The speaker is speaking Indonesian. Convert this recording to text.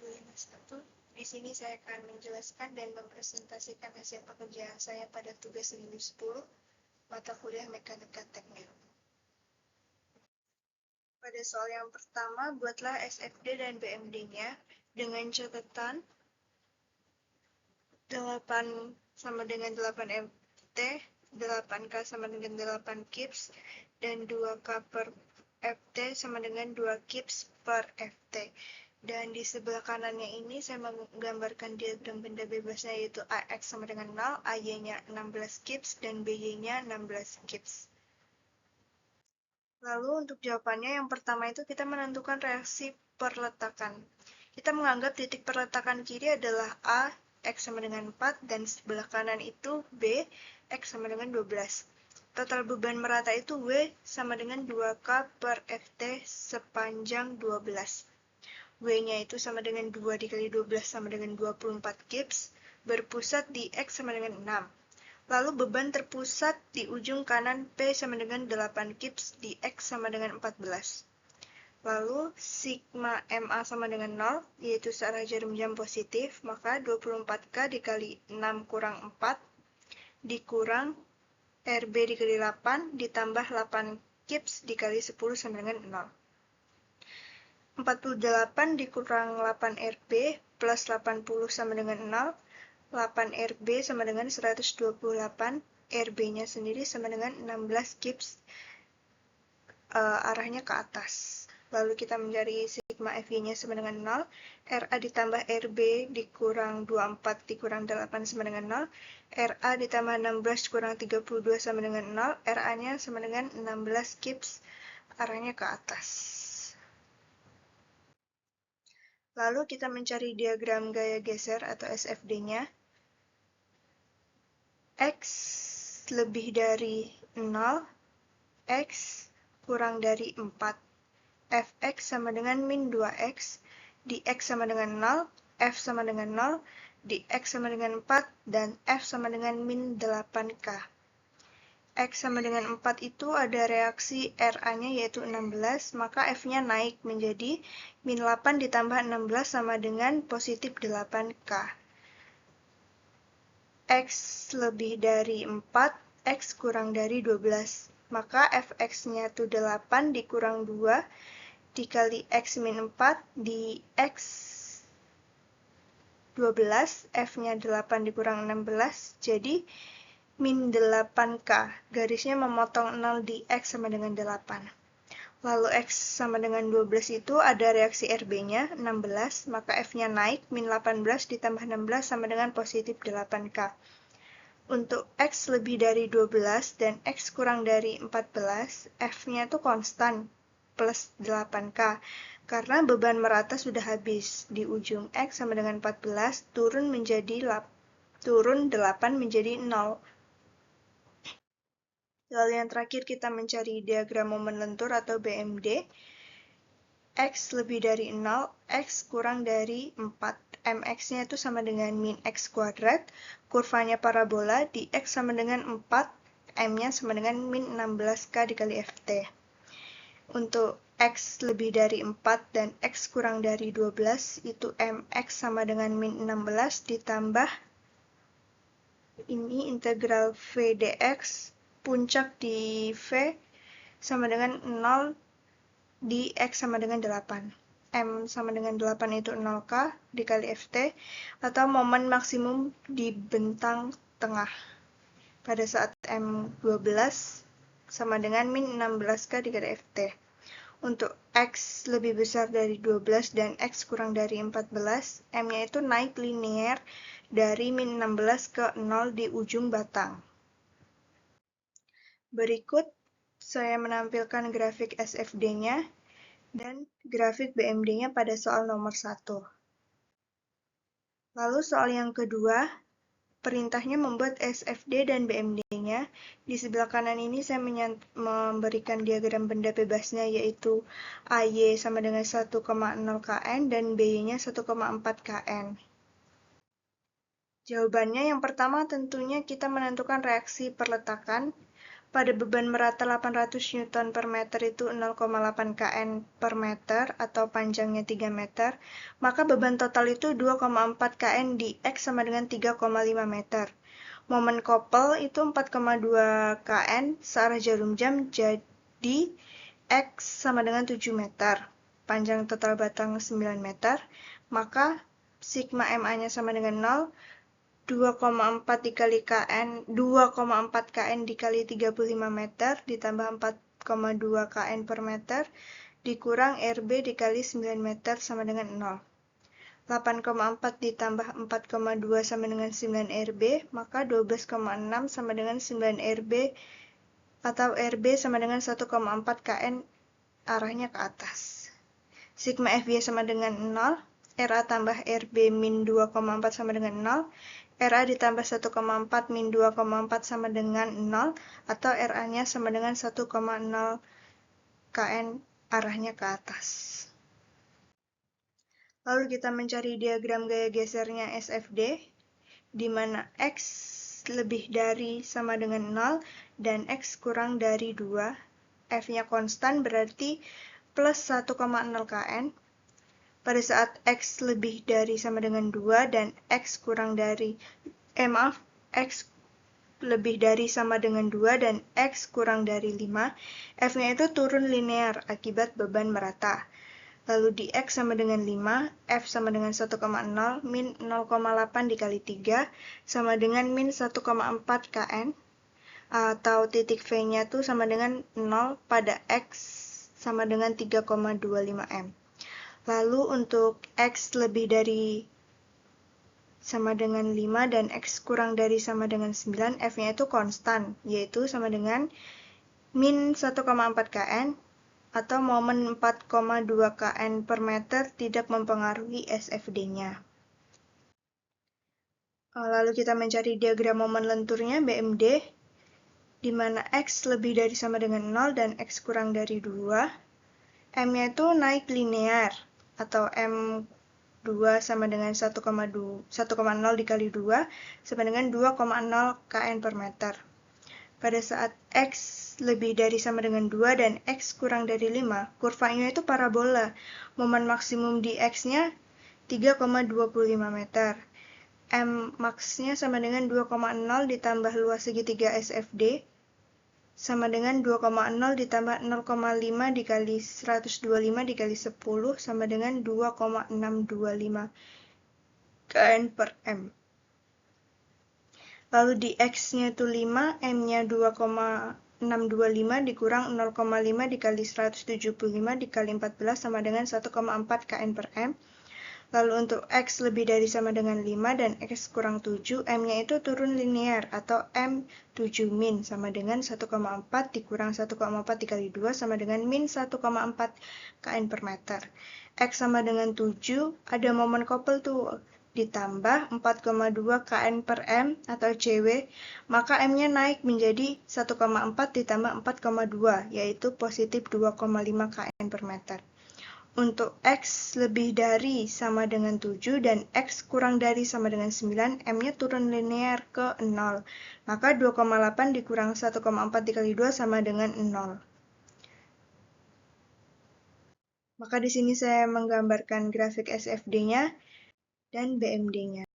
2051. Di sini saya akan menjelaskan dan mempresentasikan hasil pekerjaan saya pada tugas 2010, mata kuliah Mekanika Teknik. Pada soal yang pertama, buatlah SFD dan BMD-nya dengan catatan 8 sama dengan 8 FT, 8K sama dengan 8 kips, dan 2K per FT sama dengan 2 kips per FT. Dan di sebelah kanannya ini saya menggambarkan diagram benda bebasnya, yaitu AX sama dengan 0, AY-nya 16 kips, dan BY-nya 16 kips. Lalu untuk jawabannya, yang pertama itu kita menentukan reaksi perletakan. Kita menganggap titik perletakan kiri adalah A, X sama dengan 4, dan sebelah kanan itu B, X sama dengan 12. Total beban merata itu W sama dengan 2K per FT sepanjang 12. W-nya itu sama dengan 2 dikali 12 sama dengan 24 kips, berpusat di X sama dengan 6. Lalu beban terpusat di ujung kanan P sama dengan 8 kips di X sama dengan 14. Lalu sigma MA sama dengan 0, yaitu searah jarum jam positif, maka 24K dikali 6 kurang 4 dikurang RB dikali 8 ditambah 8 kips dikali 10 sama dengan 0. 48 dikurang 8 RB plus 80 sama dengan 0, 8 RB sama dengan 128, RB-nya sendiri sama dengan 16 kips, arahnya ke atas. Lalu kita mencari sigma FY-nya sama dengan 0, RA ditambah RB dikurang 24 dikurang 8 sama dengan 0, RA ditambah 16 dikurang 32 sama dengan 0, RA-nya sama dengan 16 kips, arahnya ke atas. Lalu kita mencari diagram gaya geser atau SFD-nya. X lebih dari 0, X kurang dari 4. Fx sama dengan min 2x, di X sama dengan 0, F sama dengan 0, di X sama dengan 4, dan F sama dengan min 8K. X sama dengan 4 itu ada reaksi RA-nya yaitu 16, maka F-nya naik menjadi min 8 ditambah 16 sama dengan positif 8K. X lebih dari 4, X kurang dari 12. Maka Fx-nya itu 8 dikurang 2 dikali X min 4 di X 12, F-nya 8 dikurang 16, jadi min 8K. Garisnya memotong 0 di X sama dengan 8. Lalu X sama dengan 12 itu ada reaksi RB-nya 16, maka F-nya naik, min 18 ditambah 16 sama dengan positif 8K. Untuk X lebih dari 12 dan X kurang dari 14, F-nya itu konstan, plus 8K. Karena beban merata sudah habis. Di ujung X sama dengan 14, turun 8 menjadi 0. Lalu yang terakhir kita mencari diagram momen lentur atau BMD. X lebih dari 0, X kurang dari 4. Mx-nya itu sama dengan min X kuadrat, kurvanya parabola, di X sama dengan 4, M-nya sama dengan min 16K dikali Ft. Untuk X lebih dari 4 dan X kurang dari 12, itu Mx sama dengan min 16 ditambah ini integral V dx, puncak di V sama dengan 0 di X sama dengan 8. M sama dengan 8 itu 0K dikali Ft, atau momen maksimum di bentang tengah pada saat M12 sama dengan min 16K dikali Ft. Untuk X lebih besar dari 12 dan X kurang dari 14, M-nya itu naik linear dari min 16 ke 0 di ujung batang. Berikut saya menampilkan grafik SFD-nya dan grafik BMD-nya pada soal nomor 1. Lalu soal yang kedua, perintahnya membuat SFD dan BMD-nya. Di sebelah kanan ini saya memberikan diagram benda bebasnya, yaitu AY sama dengan 1,0 kN dan BY-nya 1,4 kN. Jawabannya yang pertama tentunya kita menentukan reaksi perletakan. pada beban merata 800 Newton per meter itu 0,8 kN per meter atau panjangnya 3 meter, maka beban total itu 2,4 kN di X sama dengan 3,5 meter. Momen koppel itu 4,2 kN searah jarum jam, jadi X sama dengan 7 meter. Panjang total batang 9 meter, maka sigma MA-nya sama dengan 0, 2,4 dikali KN, 2,4 KN dikali 35 meter ditambah 4,2 KN per meter dikurang RB dikali 9 meter sama dengan 0. 8,4 ditambah 4,2 sama dengan 9 RB, maka 12,6 sama dengan 9 RB atau RB sama dengan 1,4 KN arahnya ke atas. Sigma FY sama dengan 0, RA tambah RB min 2,4 sama dengan 0, RA ditambah 1,4 min 2,4 sama dengan 0, atau RA-nya sama dengan 1,0 KN arahnya ke atas. Lalu kita mencari diagram gaya gesernya SFD, di mana X lebih dari sama dengan 0 dan X kurang dari 2. F-nya konstan berarti plus 1,0 KN. Pada saat X lebih dari sama dengan 2 dan X kurang dari, X lebih dari sama dengan 2 dan X kurang dari 5, F-nya itu turun linear akibat beban merata. Lalu di X sama dengan 5, F sama dengan 1,0, min 0,8 dikali 3, sama dengan min 1,4 KN, atau titik V-nya itu sama dengan 0 pada X sama dengan 3,25 M. Lalu untuk X lebih dari sama dengan 5 dan X kurang dari sama dengan 9, F-nya itu konstan, yaitu sama dengan min 1,4 KN, atau momen 4,2 KN per meter tidak mempengaruhi SFD-nya. Lalu kita mencari diagram momen lenturnya BMD, di mana X lebih dari sama dengan 0 dan X kurang dari 2. M-nya itu naik linear, atau M2 sama dengan 1,0 dikali 2 sama dengan 2,0 KN per meter. Pada saat X lebih dari sama dengan 2 dan X kurang dari 5, kurvanya itu parabola. Momen maksimum di X-nya 3,25 meter. M max-nya sama dengan 2,0 ditambah luas segitiga SFD, sama dengan 2,0 ditambah 0,5 dikali 125 dikali 10 sama dengan 2,625 KN per M. Lalu di X-nya itu 5, M-nya 2,625 dikurang 0,5 dikali 175 dikali 14 sama dengan 1,4 KN per M. Lalu untuk X lebih dari sama dengan 5 dan X kurang 7, M-nya itu turun linear atau M7 min sama dengan 1,4 dikurang 1,4 dikali 2 sama dengan min 1,4 KN per meter. X sama dengan 7, ada momen koppel tuh, ditambah 4,2 KN per M atau CW, maka M-nya naik menjadi 1,4 ditambah 4,2, yaitu positif 2,5 KN per meter. Untuk X lebih dari sama dengan 7 dan X kurang dari sama dengan 9, M-nya turun linear ke 0. Maka 2,8 dikurang 1,4 dikali 2 sama dengan 0. Maka di sini saya menggambarkan grafik SFD-nya dan BMD-nya.